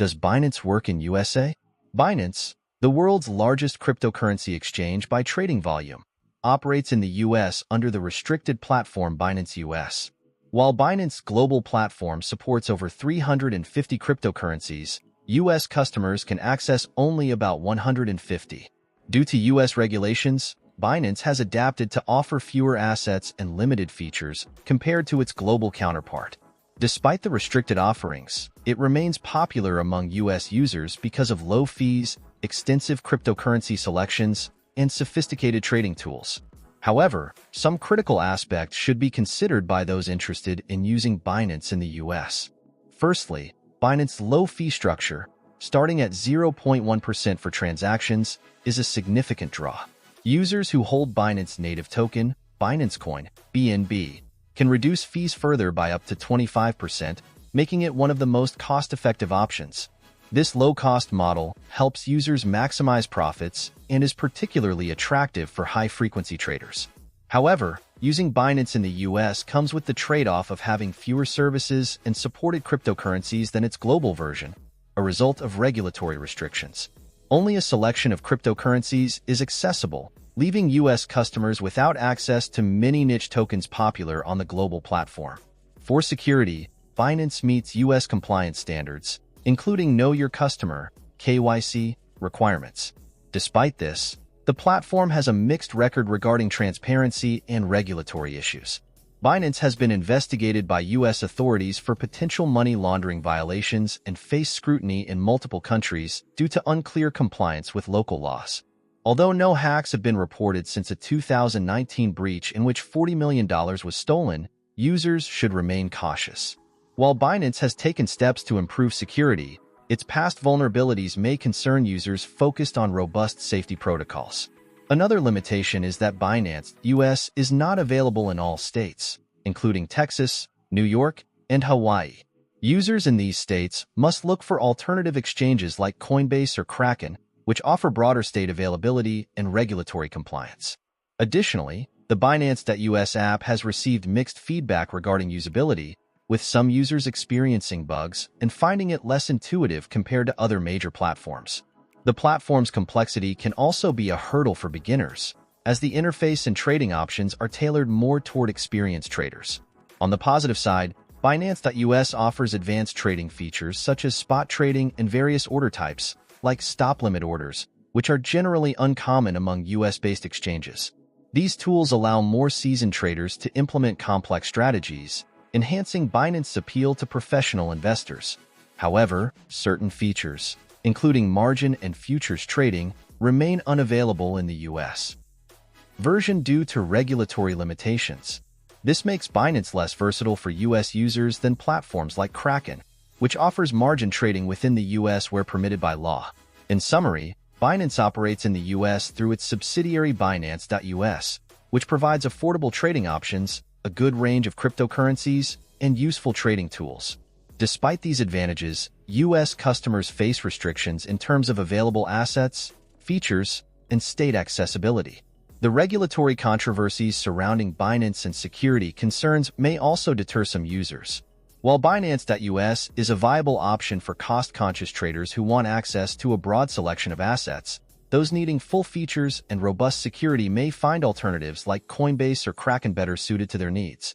Does Binance work in USA? Binance, the world's largest cryptocurrency exchange by trading volume, operates in the US under the restricted platform Binance-US. While Binance global platform supports over 350 cryptocurrencies, US customers can access only about 150. Due to US regulations, Binance has adapted to offer fewer assets and limited features compared to its global counterpart. Despite the restricted offerings, it remains popular among US users because of low fees, extensive cryptocurrency selections, and sophisticated trading tools. However, some critical aspects should be considered by those interested in using Binance in the US. Firstly, Binance's low fee structure, starting at 0.1% for transactions, is a significant draw. Users who hold Binance native token, Binance Coin, BNB, can reduce fees further by up to 25%, making it one of the most cost-effective options. This low-cost model helps users maximize profits and is particularly attractive for high-frequency traders. However, using Binance in the US comes with the trade-off of having fewer services and supported cryptocurrencies than its global version, a result of regulatory restrictions. Only a selection of cryptocurrencies is accessible, leaving US customers without access to many niche tokens popular on the global platform. For security, Binance meets US compliance standards, including Know Your Customer (KYC) requirements. Despite this, the platform has a mixed record regarding transparency and regulatory issues. Binance has been investigated by US authorities for potential money laundering violations and faced scrutiny in multiple countries due to unclear compliance with local laws. Although no hacks have been reported since a 2019 breach in which $40 million was stolen, users should remain cautious. While Binance has taken steps to improve security, its past vulnerabilities may concern users focused on robust safety protocols. Another limitation is that Binance-US is not available in all states, including Texas, New York, and Hawaii. Users in these states must look for alternative exchanges like Coinbase or Kraken, which offer broader state availability and regulatory compliance. Additionally, the Binance.US app has received mixed feedback regarding usability, with some users experiencing bugs and finding it less intuitive compared to other major platforms. The platform's complexity can also be a hurdle for beginners, as the interface and trading options are tailored more toward experienced traders. On the positive side, Binance.US offers advanced trading features such as spot trading and various order types, like stop-limit orders, which are generally uncommon among US-based exchanges. These tools allow more seasoned traders to implement complex strategies, enhancing Binance's appeal to professional investors. However, certain features, including margin and futures trading, remain unavailable in the US version due to regulatory limitations. This makes Binance less versatile for US users than platforms like Kraken, which offers margin trading within the US where permitted by law. In summary, Binance operates in the US through its subsidiary Binance.US, which provides affordable trading options, a good range of cryptocurrencies, and useful trading tools. Despite these advantages, US customers face restrictions in terms of available assets, features, and state accessibility. The regulatory controversies surrounding Binance and security concerns may also deter some users. While Binance.US is a viable option for cost-conscious traders who want access to a broad selection of assets, those needing full features and robust security may find alternatives like Coinbase or Kraken better suited to their needs.